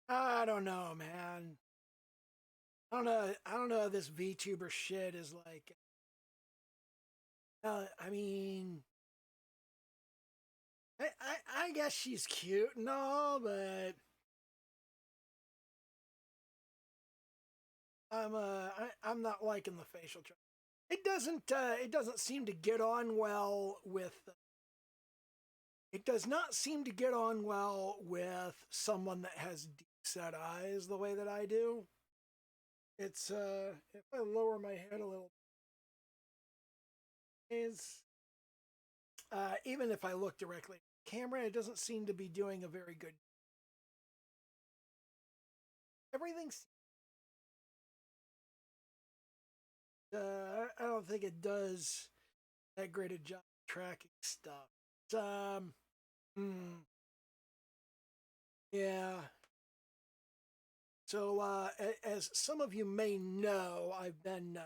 I don't know, man. I don't know. This VTuber shit is like. I mean, I guess she's cute and all, but I'm not liking the facial trim. It doesn't seem to get on well with. It does not seem to get on well with someone that has deep set eyes the way that I do. It's if I lower my head a little, is even if I look directly at the camera, it doesn't seem to be doing a very good. Everything's. I don't think it does that great a job tracking stuff. Hmm, yeah. So, as some of you may know, I've been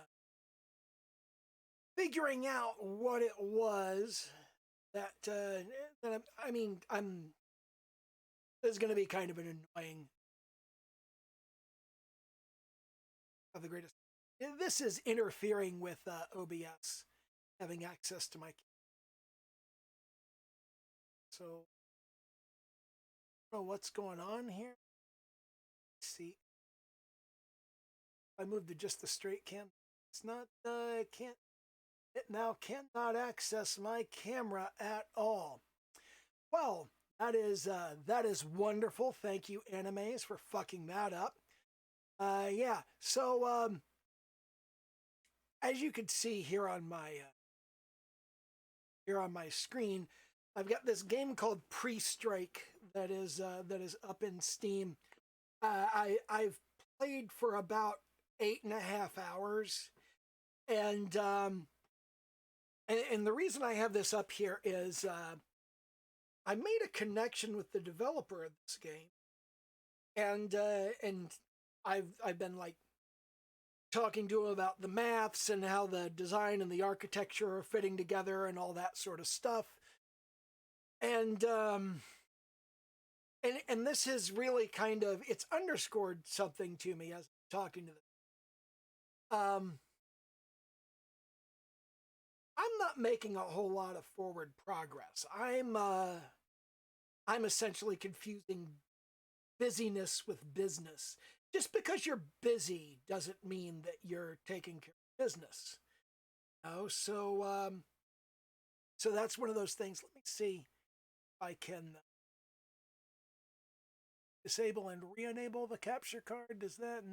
figuring out what it was that I mean, I'm. This is going to be kind of an annoying of the greatest. This is interfering with OBS having access to my. So, I don't know what's going on here. Let's see. I moved to just the straight cam. It's not. Can't. It now cannot access my camera at all. Well, that is wonderful. Thank you, animes, for fucking that up. Yeah. So, as you can see here on my screen, I've got this game called Pre-Strike that is up in Steam. I've played for about 8.5 hours, and and the reason I have this up here is I made a connection with the developer of this game, and I've been like talking to him about the maths and how the design and the architecture are fitting together and all that sort of stuff. And and this has really kind of it's underscored something to me as I'm talking to them. I'm not making a whole lot of forward progress. I'm essentially confusing busyness with business. Just because you're busy doesn't mean that you're taking care of business. So that's one of those things. Let me see if I can disable and re-enable the capture card. Does that?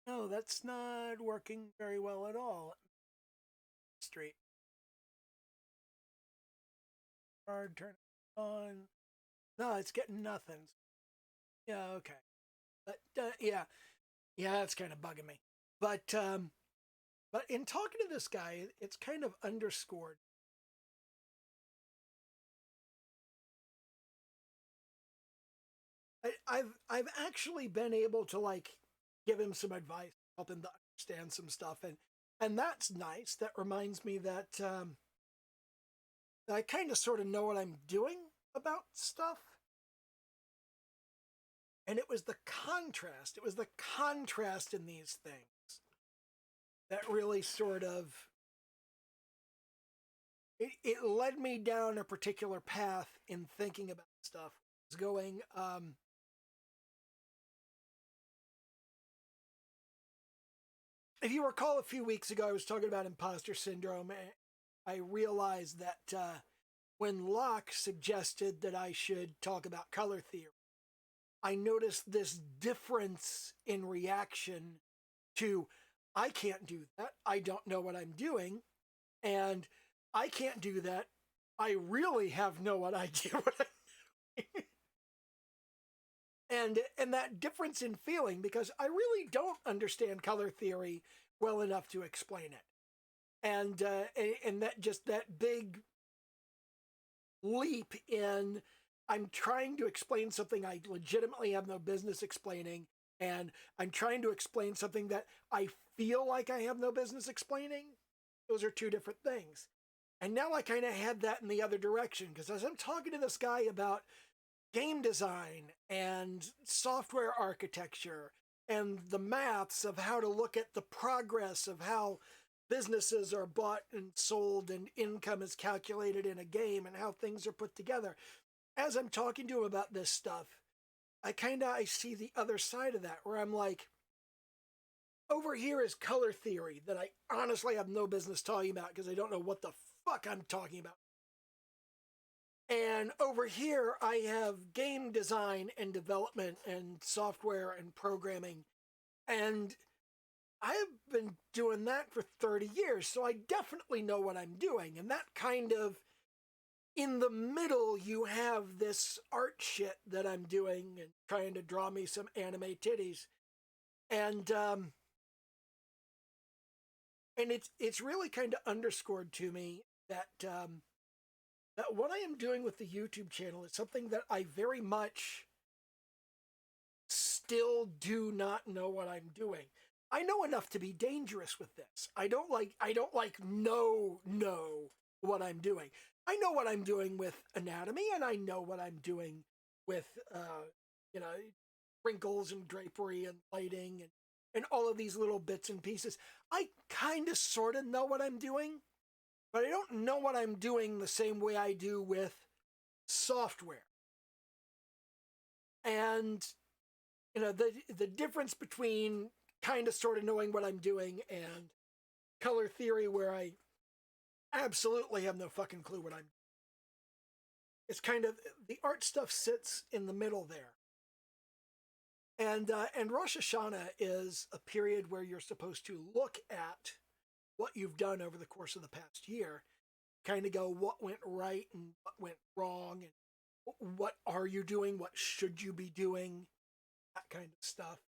No, that's not working very well at all. Straight card, turn it on. No, it's getting nothing. Yeah, okay. But yeah, that's kind of bugging me. But in talking to this guy, it's kind of underscored. I've actually been able to like give him some advice, help him to understand some stuff, and that's nice. That reminds me that I kind of sort of know what I'm doing about stuff. And it was the contrast. It was the contrast in these things that really sort of it led me down a particular path in thinking about stuff. It's going if you recall a few weeks ago I was talking about imposter syndrome. I realized that when Locke suggested that I should talk about color theory, I noticed this difference in reaction to I can't do that. I don't know what I'm doing. And I can't do that. I really have no idea what I'm doing. And that difference in feeling because I really don't understand color theory well enough to explain it. And that just that big leap in I'm trying to explain something I legitimately have no business explaining, and I'm trying to explain something that I feel like I have no business explaining. Those are two different things. And now I kind of had that in the other direction because as I'm talking to this guy about game design and software architecture and the maths of how to look at the progress of how businesses are bought and sold and income is calculated in a game and how things are put together. As I'm talking to him about this stuff, I see the other side of that where I'm like, over here is color theory that I honestly have no business talking about because I don't know what the fuck I'm talking about. And over here, I have game design and development and software and programming. And I've been doing that for 30 years. So I definitely know what I'm doing. And that kind of, in the middle, you have this art shit that I'm doing and trying to draw me some anime titties. And, it's really kind of underscored to me that, that what I am doing with the YouTube channel is something that I very much still do not know what I'm doing. I know enough to be dangerous with this. I don't like know what I'm doing. I know what I'm doing with anatomy, and I know what I'm doing with you know, wrinkles and drapery and lighting and all of these little bits and pieces. I kind of sort of know what I'm doing, but I don't know what I'm doing the same way I do with software. And the difference between kind of sort of knowing what I'm doing and color theory, where I absolutely have no fucking clue what I'm doing. It's kind of, the art stuff sits in the middle there. And Rosh Hashanah is a period where you're supposed to look at what you've done over the course of the past year, kind of go what went right and what went wrong, and what are you doing, what should you be doing, that kind of stuff.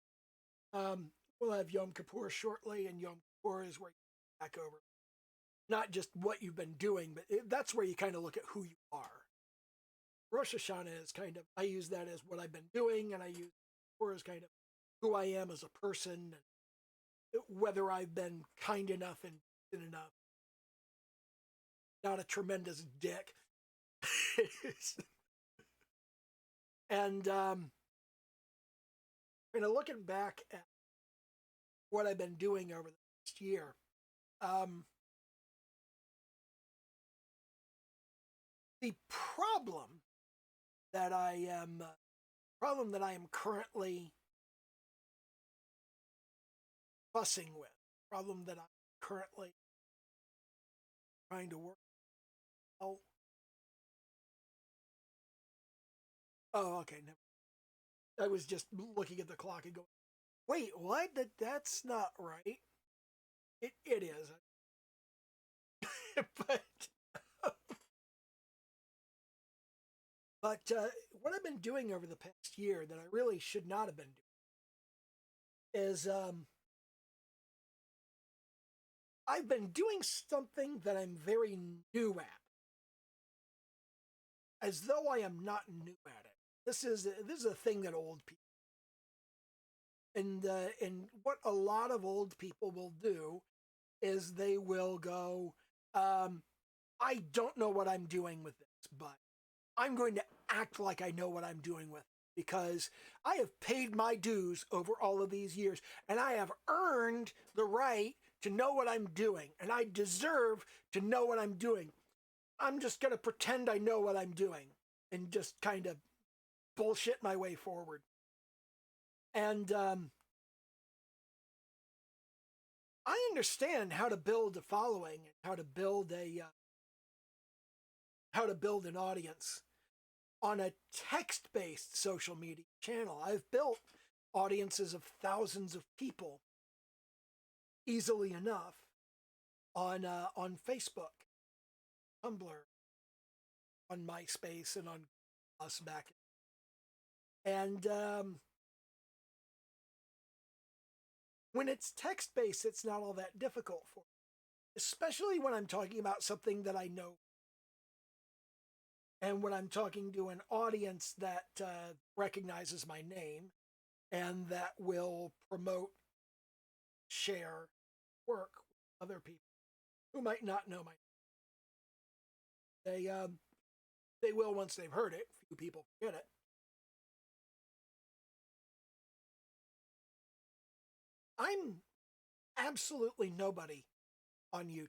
We'll have Yom Kippur shortly, and Yom Kippur is where you back over not just what you've been doing, but that's where you kind of look at who you are. Rosh Hashanah is kind of, I use that as what I've been doing, and I use Kippur as kind of who I am as a person, and whether I've been kind enough and decent enough. Not a tremendous dick. And looking back at what I've been doing over the past year, the problem that I am currently fussing with, problem that I'm currently trying to work out. Oh, okay. Never. I was just looking at the clock and going, wait, what? That's not right. It is. but what I've been doing over the past year that I really should not have been doing is I've been doing something that I'm very new at, as though I am not new at it. This is a thing that old people, and what a lot of old people will do is they will go, I don't know what I'm doing with this, but I'm going to act like I know what I'm doing with it because I have paid my dues over all of these years, and I have earned the right to know what I'm doing, and I deserve to know what I'm doing. I'm just going to pretend I know what I'm doing and just kind of bullshit my way forward. And I understand how to build a following and how to build an audience on a text-based social media channel. I've built audiences of thousands of people easily enough on Facebook, Tumblr, on MySpace, and on us back. And when it's text-based, it's not all that difficult for me, especially when I'm talking about something that I know. And when I'm talking to an audience that recognizes my name and that will promote, share, work with other people who might not know my name. They will once they've heard it. Few people forget it. I'm absolutely nobody on YouTube.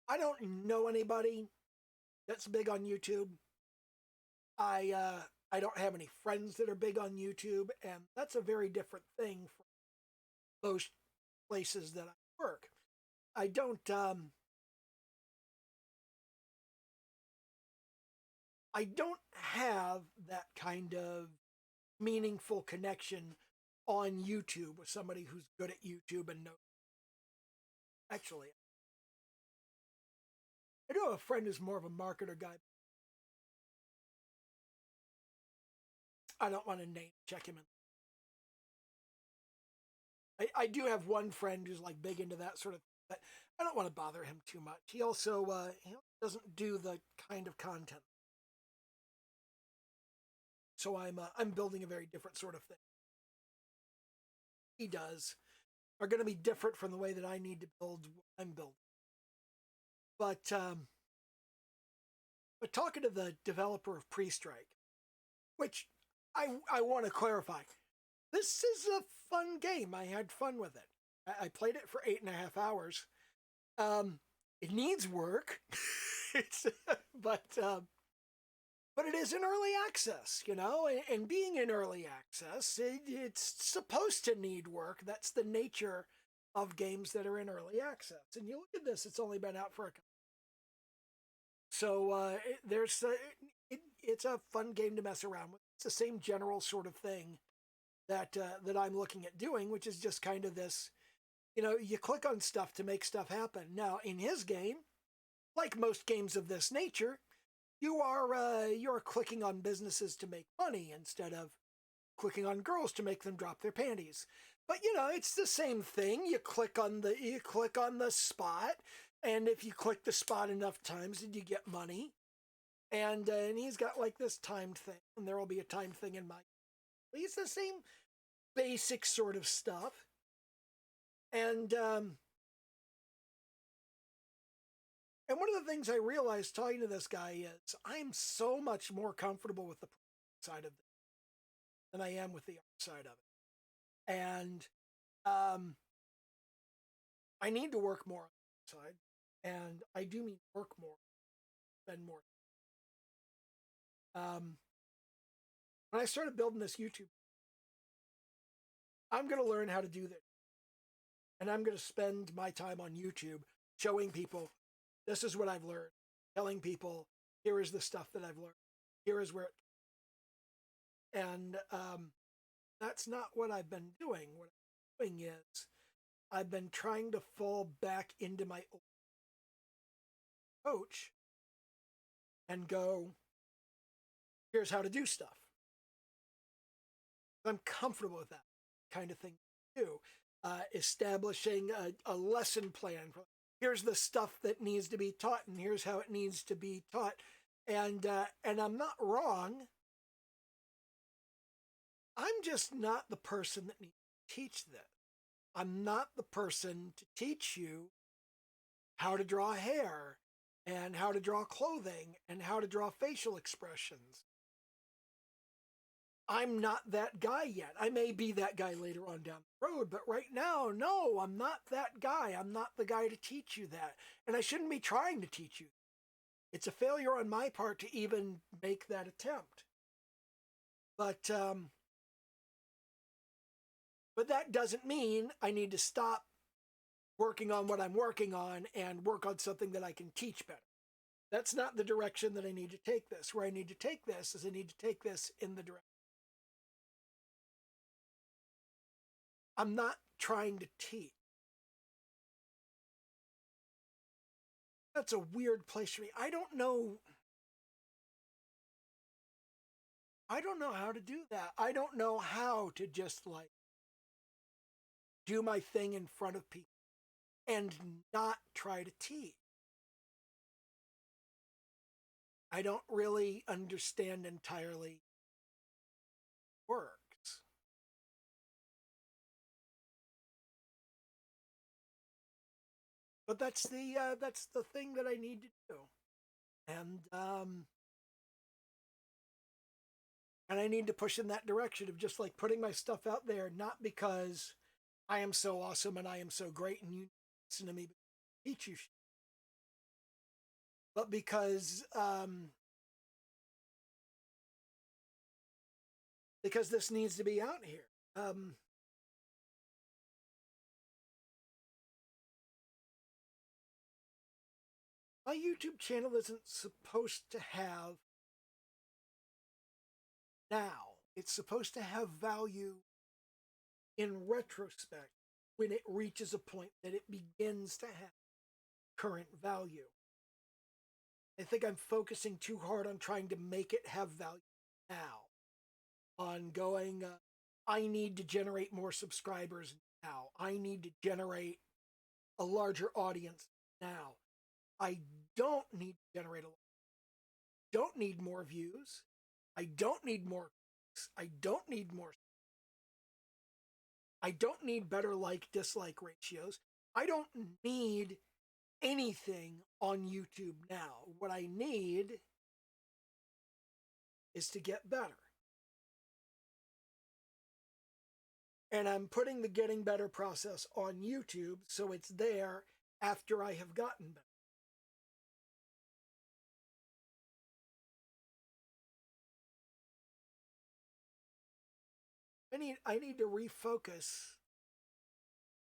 I don't know anybody that's big on YouTube. I don't have any friends that are big on YouTube, and that's a very different thing from most places that I work. I don't have that kind of meaningful connection on YouTube with somebody who's good at YouTube and knows. Actually, I do have a friend who's more of a marketer guy. I don't want to name check him. I do have one friend who's like big into that sort of thing, but I don't want to bother him too much. He also he doesn't do the kind of content. So I'm building a very different sort of thing. He does are going to be different from the way that I need to build what I'm building. But talking to the developer of Pre-Strike, which I want to clarify, this is a fun game. I had fun with it. I played it for 8.5 hours. It needs work. it's, but but it is in early access, you know, and being in early access, it's supposed to need work. That's the nature of games that are in early access. And you look at this; it's only been out for a couple. So it's a fun game to mess around with. It's the same general sort of thing that I'm looking at doing, which is just kind of this, you know, you click on stuff to make stuff happen. Now, in his game, like most games of this nature, you're clicking on businesses to make money instead of clicking on girls to make them drop their panties. But you know, it's the same thing. You click on the spot, and if you click the spot enough times, then you get money. And he's got like this timed thing, and there will be a timed thing in my. It's the same basic sort of stuff, and and one of the things I realized talking to this guy is I'm so much more comfortable with the side of it than I am with the art side of it. And um, I need to work more on the side. And I do mean work more, spend more. Um, when I started building this YouTube, I'm going to learn how to do this. And I'm going to spend my time on YouTube showing people this is what I've learned, telling people here is the stuff that I've learned, here is where it. And that's not what I've been doing. What I'm doing is I've been trying to fall back into my old coach and go, here's how to do stuff. I'm comfortable with that kind of thing to do. Establishing a lesson plan. Here's the stuff that needs to be taught, and here's how it needs to be taught. And I'm not wrong. I'm just not the person that needs to teach this. I'm not the person to teach you how to draw hair and how to draw clothing and how to draw facial expressions. I'm not that guy yet. I may be that guy later on down the road, but right now, no, I'm not that guy. I'm not the guy to teach you that. And I shouldn't be trying to teach you. It's a failure on my part to even make that attempt. But that doesn't mean I need to stop working on what I'm working on and work on something that I can teach better. That's not the direction that I need to take this. Where I need to take this is I need to take this in the direction. I'm not trying to teach. That's a weird place for me. I don't know how to do that. I don't know how to just like do my thing in front of people and not try to teach. I don't really understand entirely works. But that's the thing that I need to do. And And I need to push in that direction of just like putting my stuff out there, not because I am so awesome and I am so great and you listen to me teach you, but because this needs to be out here. My YouTube channel isn't supposed to have now. It's supposed to have value in retrospect when it reaches a point that it begins to have current value. I think I'm focusing too hard on trying to make it have value now. On going, I need to generate more subscribers now. I need to generate a larger audience now. I don't need to generate don't need more views. I don't need more. I don't need more. I don't need better like dislike ratios. I don't need anything on YouTube now. What I need is to get better. And I'm putting the getting better process on YouTube so it's there after I have gotten better. I need to refocus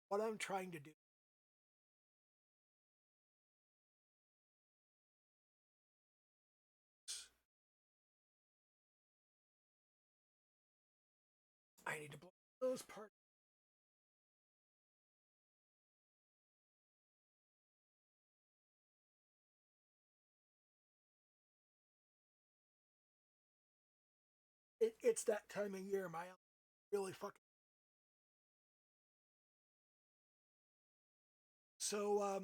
what I'm trying to do. I need to blow those parts. It's that time of year, my really fucking. So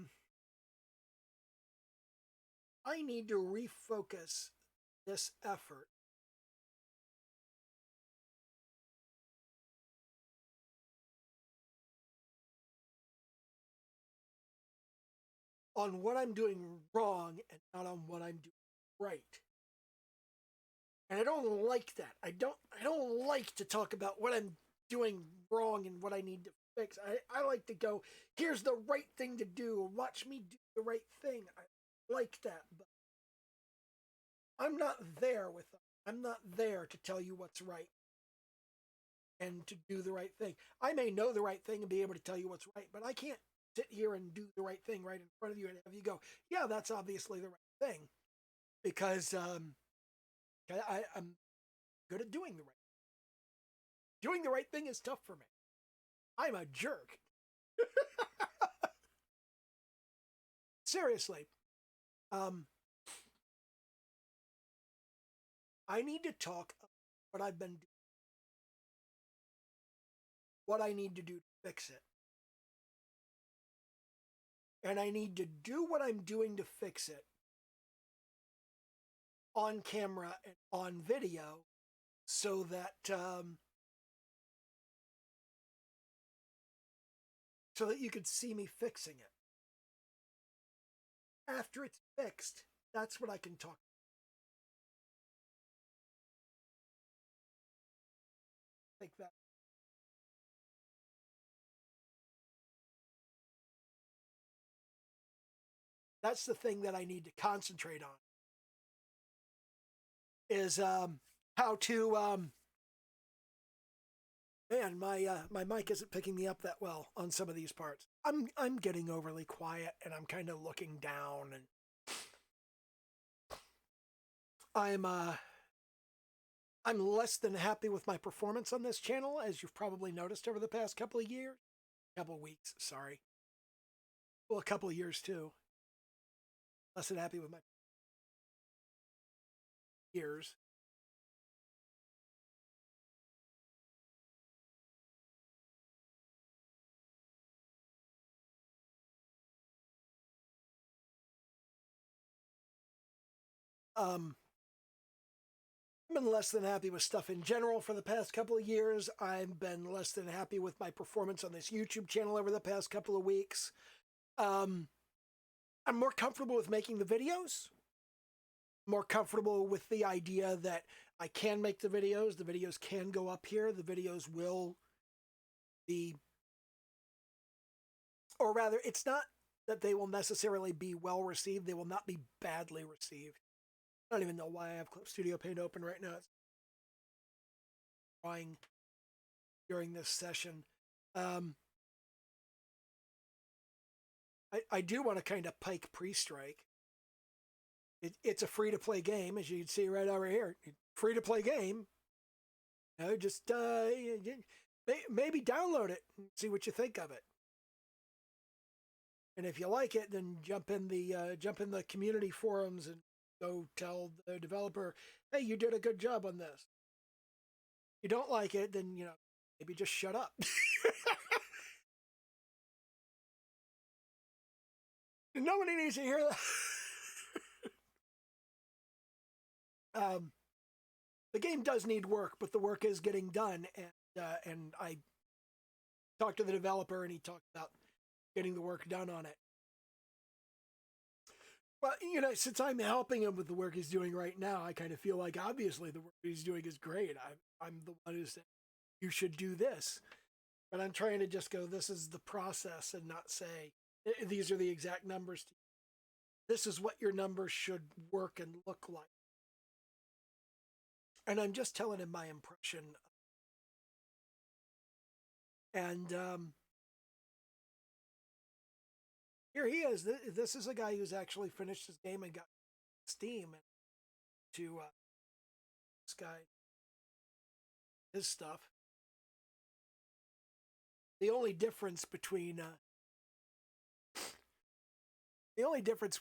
I need to refocus this effort on what I'm doing wrong and not on what I'm doing right. And I don't like that. I don't like to talk about what I'm doing wrong and what I need to fix. I like to go, here's the right thing to do. Watch me do the right thing. I like that, but I'm not there with them. I'm not there to tell you what's right and to do the right thing. I may know the right thing and be able to tell you what's right, but I can't sit here and do the right thing right in front of you and have you go, yeah, that's obviously the right thing. Because I'm good at doing the right thing. Doing the right thing is tough for me. I'm a jerk. Seriously. I need to talk about what I've been doing, what I need to do to fix it. And I need to do what I'm doing to fix it on camera and on video so that you could see me fixing it. After it's fixed, that's what I can talk about. Like that. That's the thing that I need to concentrate on is how to man, my mic isn't picking me up that well on some of these parts. I'm getting overly quiet and I'm kind of looking down and I'm less than happy with my performance on this channel, as you've probably noticed over the past couple of years. Couple of weeks, sorry. Well, a couple of years too. Less than happy with my years. I've been less than happy with stuff in general for the past couple of years. I've been less than happy with my performance on this YouTube channel over the past couple of weeks. I'm more comfortable with making the videos. more comfortable with the idea that I can make the videos can go up here, the videos will be, or rather, it's not that they will necessarily be well received, they will not be badly received. I don't even know why I have Clip Studio Paint open right now. It's drawing during this session. I do want to kind of pike pre-strike. It's a free-to-play game, as you can see right over here. Free-to-play game. You know, just maybe download it and see what you think of it. And if you like it, then jump in the community forums and go tell the developer, hey, you did a good job on this. If you don't like it, then, you know, maybe just shut up. Nobody needs to hear that. The game does need work, but the work is getting done, and I talked to the developer, and he talked about getting the work done on it. Well, you know, since I'm helping him with the work he's doing right now, I kind of feel like obviously the work he's doing is great. I'm the one who said, you should do this. But I'm trying to just go, this is the process, and not say, these are the exact numbers. This is what your numbers should work and look like. And I'm just telling him my impression. And here he is. This is a guy who's actually finished his game and got Steam to this guy, his stuff. The only difference between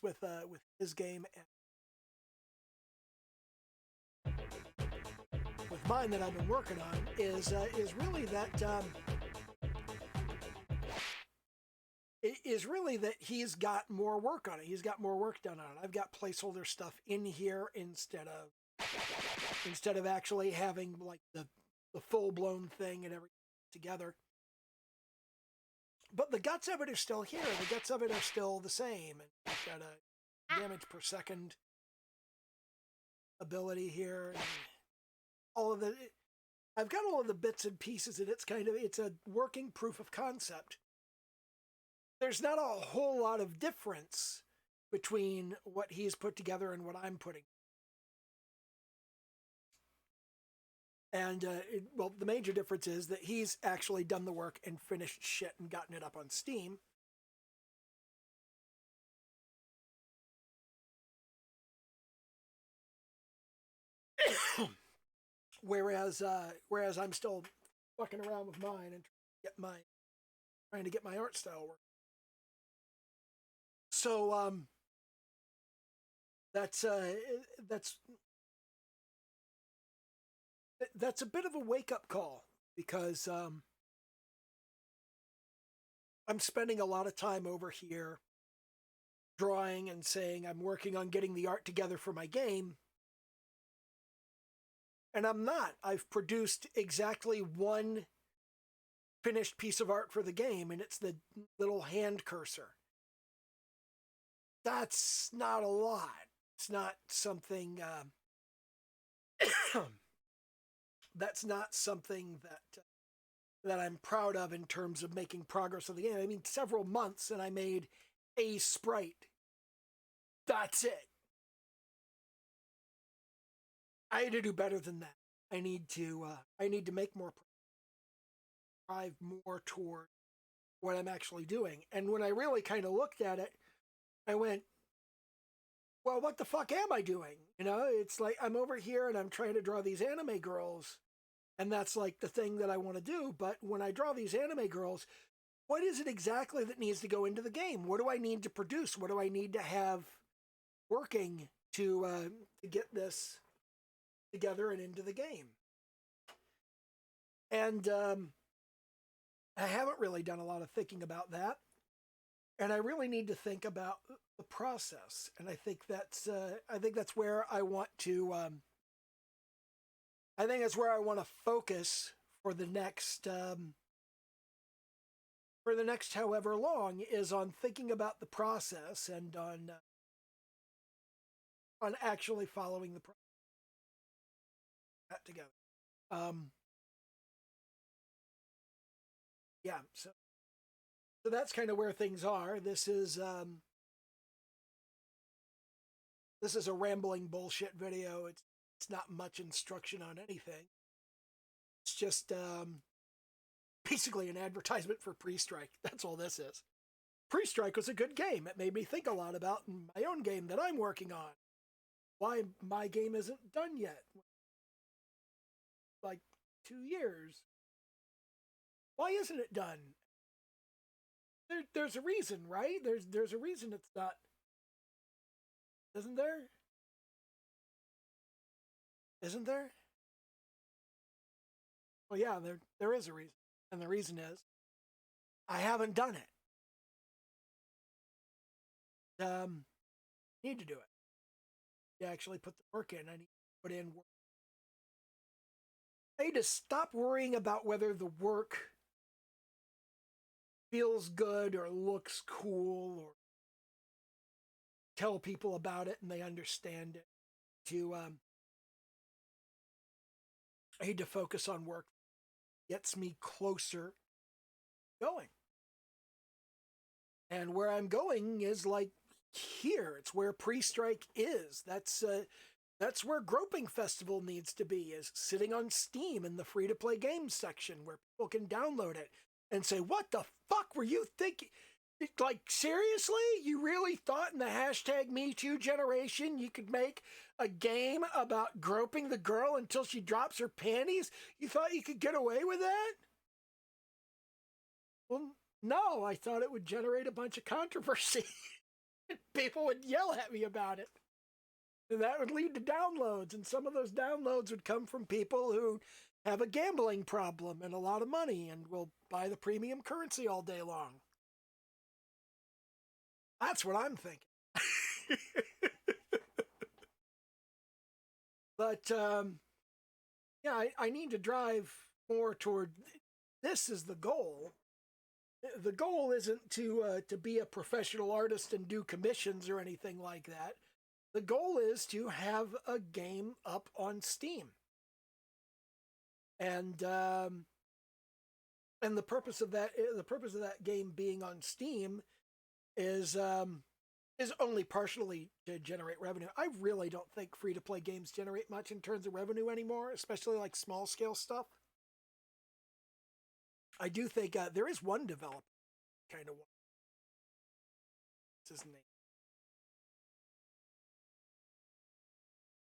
with his game and with mine that I've been working on is really that he's got more work on it. He's got more work done on it. I've got placeholder stuff in here instead of actually having like the full-blown thing and everything together. But the guts of it are still here. The guts of it are still the same. And I've got a damage per second ability here. And I've got all of the bits and pieces, and it's a working proof of concept. There's not a whole lot of difference between what he's put together and what I'm putting. And, well, the major difference is that he's actually done the work and finished shit and gotten it up on Steam. whereas I'm still fucking around with mine and trying to get my art style work. So, that's a bit of a wake-up call, because I'm spending a lot of time over here drawing and saying I'm working on getting the art together for my game, and I'm not. I've produced exactly one finished piece of art for the game, and it's the little hand cursor. That's not a lot. It's not something that's not something that I'm proud of in terms of making progress of the game. I mean, several months and I made a sprite. That's it. I had to do better than that. I need to make more, drive more toward what I'm actually doing. And when I really kind of looked at it, I went, well, what the fuck am I doing? You know, it's like I'm over here and I'm trying to draw these anime girls, and that's like the thing that I want to do. But when I draw these anime girls, what is it exactly that needs to go into the game? What do I need to produce? What do I need to have working to get this together and into the game? And I haven't really done a lot of thinking about that. And I really need to think about the process. And I think that's where I want to focus for the next however long, is on thinking about the process and on on actually following the that together. Um, yeah, so that's kind of where things are. This is a rambling bullshit video. It's not much instruction on anything. It's just basically an advertisement for Pre-Strike. That's all this is. Pre-Strike was a good game. It made me think a lot about my own game that I'm working on. Why my game isn't done yet. Like 2 years. Why isn't it done? There's a reason, right? There's a reason it's not. Isn't there? Isn't there? Well, yeah, there is a reason, and the reason is I haven't done it. Need to do it. You actually put the work in. I need to put in work. I need to stop worrying about whether the work feels good or looks cool or tell people about it and they understand it. I need to focus on work that gets me closer going. And where I'm going is like here. It's where Pre-Strike is. That's where Groping Festival needs to be, is sitting on Steam in the free-to-play games section where people can download it and say, what the fuck were you thinking? Like, seriously? You really thought in the hashtag #MeToo generation you could make a game about groping the girl until she drops her panties? You thought you could get away with that? Well, no, I thought it would generate a bunch of controversy. People would yell at me about it. And that would lead to downloads, and some of those downloads would come from people who have a gambling problem and a lot of money and will buy the premium currency all day long. That's what I'm thinking. But yeah, I need to drive more toward. This is the goal. The goal isn't to be a professional artist and do commissions or anything like that. The goal is to have a game up on Steam, and the purpose of that game being on Steam is only partially to generate revenue. I really don't think free to play games generate much in terms of revenue anymore, especially like small scale stuff. I do think there is one developer kind of one. What's his name?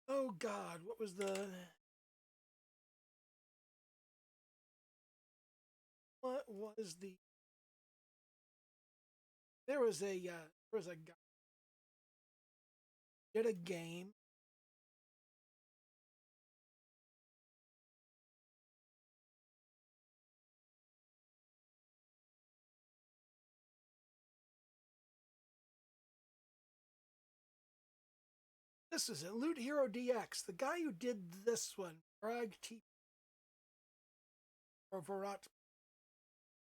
Oh God, what was the? What was the? There was a guy did a game. This is it, Loot Hero DX. The guy who did this one, Bragg T or Varat,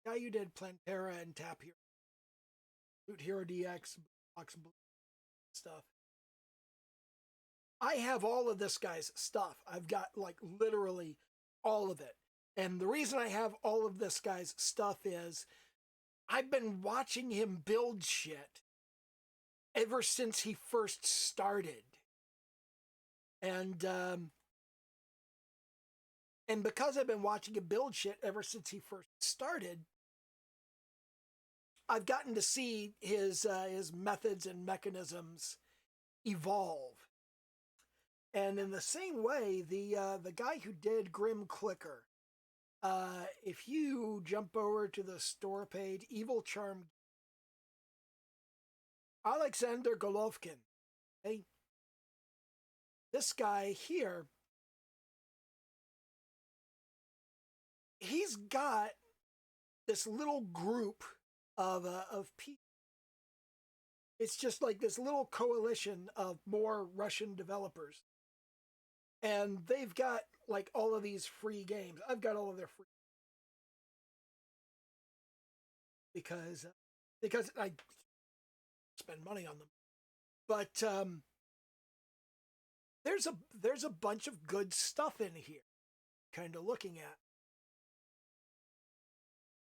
guy who did Plantera and Tap Hero, Loot Hero DX, Box stuff. I have all of this guy's stuff. I've got like literally all of it. And the reason I have all of this guy's stuff is I've been watching him build shit ever since he first started. And because I've been watching him build shit ever since he first started, I've gotten to see his methods and mechanisms evolve. And in the same way, the guy who did Grim Clicker, if you jump over to the store page, Evil Charm, Alexander Golovkin, okay? This guy here, he's got this little group of people. It's just like this little coalition of more Russian developers. And they've got like all of these free games. I've got all of their free because I spend money on them. But there's a bunch of good stuff in here, kind of looking at,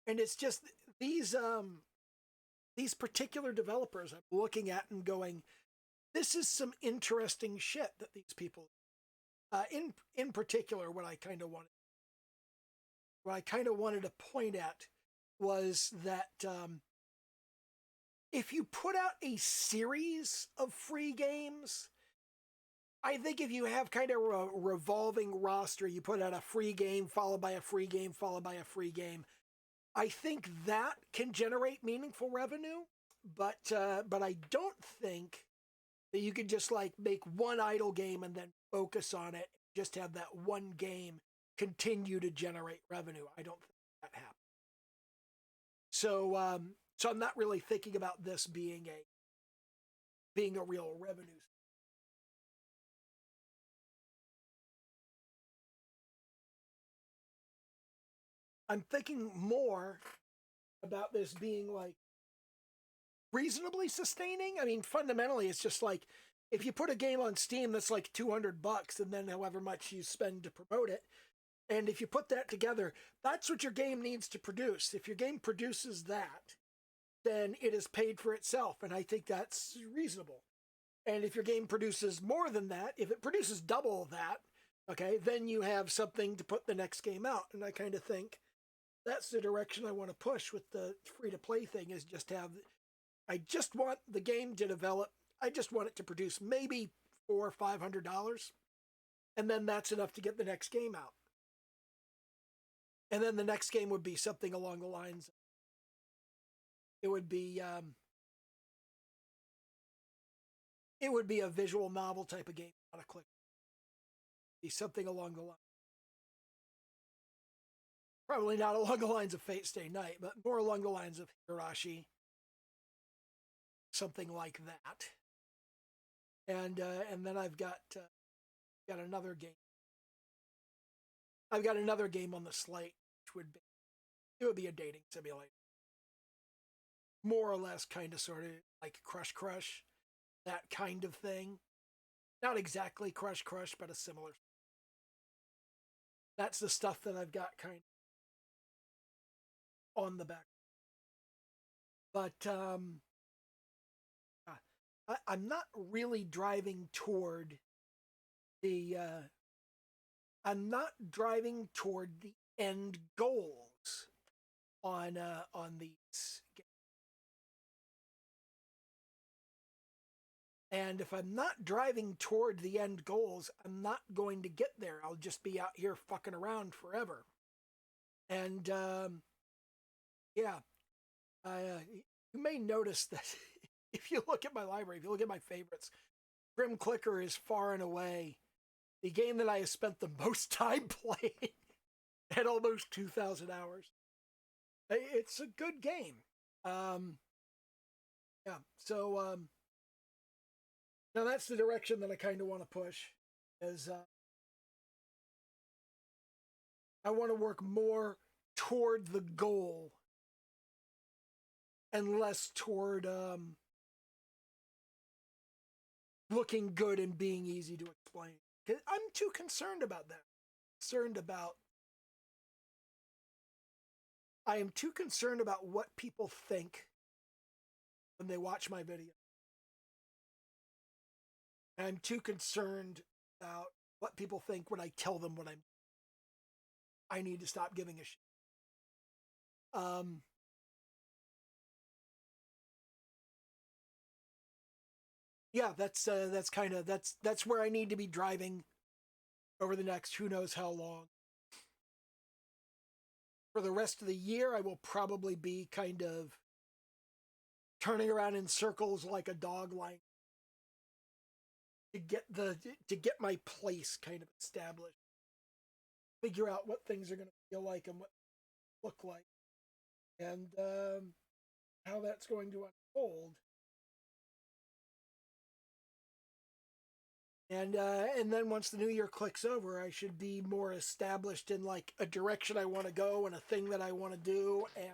and it's just these these particular developers I'm looking at and going, this is some interesting shit that these people, in particular, what I kind of wanted to point at was that if you put out a series of free games, I think if you have kind of a revolving roster, you put out a free game followed by a free game followed by a free game, I think that can generate meaningful revenue. But I don't think that you could just like make one idle game and then focus on it, just have that one game continue to generate revenue. I don't think that happens. So so I'm not really thinking about this being a real revenue. I'm thinking more about this being like reasonably sustaining. I mean, fundamentally, it's just like if you put a game on Steam that's like $200 and then however much you spend to promote it, and if you put that together, that's what your game needs to produce. If your game produces that, then it is paid for itself, and I think that's reasonable. And if your game produces more than that, if it produces double that, okay, then you have something to put the next game out. And I kind of think that's the direction I want to push with the free-to-play thing, is just have, I just want the game to develop. I just want it to produce maybe $400 or $500, and then that's enough to get the next game out. And then the next game would be something along the lines. It would be a visual novel type of game, not a click. Be something along the line. Probably not along the lines of Fate Stay Night, but more along the lines of Higurashi. Something like that. And then I've got another game. I've got another game on the slate, which would be a dating simulator. More or less kind of sort of like Crush, that kind of thing. Not exactly Crush, but a similar. That's the stuff that I've got kind of on the back. But I'm not really driving toward the I'm not driving toward the end goals on these games. And if I'm not driving toward the end goals, I'm not going to get there. I'll just be out here fucking around forever. And yeah, you may notice that if you look at my library, if you look at my favorites, Grim Clicker is far and away the game that I have spent the most time playing at almost 2,000 hours. It's a good game. Yeah, so now that's the direction that I kind of want to push, is I want to work more toward the goal and less toward looking good and being easy to explain. I'm too concerned about that. I am too concerned about what people think when they watch my video. I'm too concerned about what people think when I tell them what I need to stop giving a shit. Yeah, that's kind of that's where I need to be driving over the next who knows how long. For the rest of the year, I will probably be kind of turning around in circles like a dog, like to get my place kind of established. Figure out what things are going to feel like and what look like, and how that's going to unfold. And then once the new year clicks over, I should be more established in like a direction I want to go and a thing that I want to do. And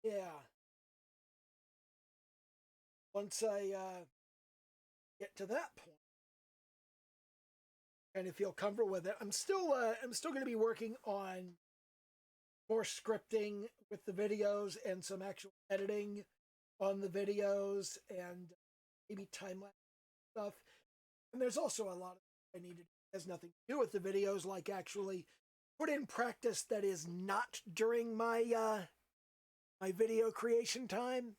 yeah, once I get to that point, kind of feel comfortable with it. I'm still going to be working on more scripting with the videos and some actual editing on the videos and maybe time lapse stuff. And there's also a lot of I need to do has nothing to do with the videos, like actually put in practice that is not during my my video creation time.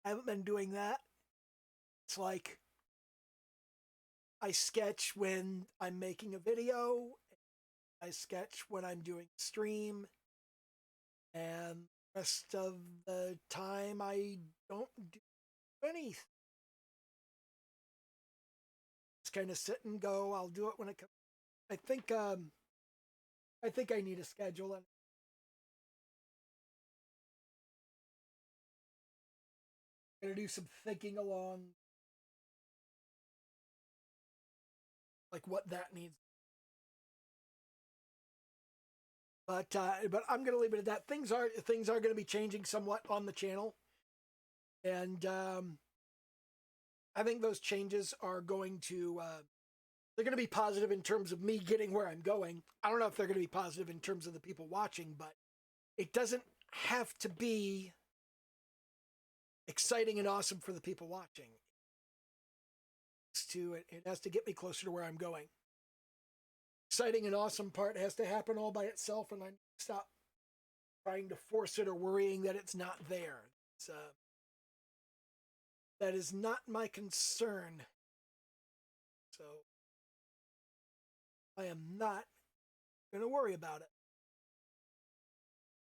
I haven't been doing that. It's like I sketch when I'm making a video, I sketch when I'm doing a stream, and the rest of the time I don't do anything. Just kind of sit and go. I'll do it when it comes. I think I need a schedule, and I'm gonna do some thinking along like what that needs. But I'm gonna leave it at that. Things are gonna be changing somewhat on the channel, and I think those changes are going to they're going to be positive in terms of me getting where I'm going. I don't know if they're going to be positive in terms of the people watching, but it doesn't have to be exciting and awesome for the people watching. It has to get me closer to where I'm going. Exciting and awesome part has to happen all by itself, and I stop trying to force it or worrying that it's not there. That is not my concern. So I am not going to worry about it.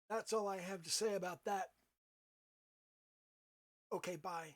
That's all I have to say about that. Okay, bye.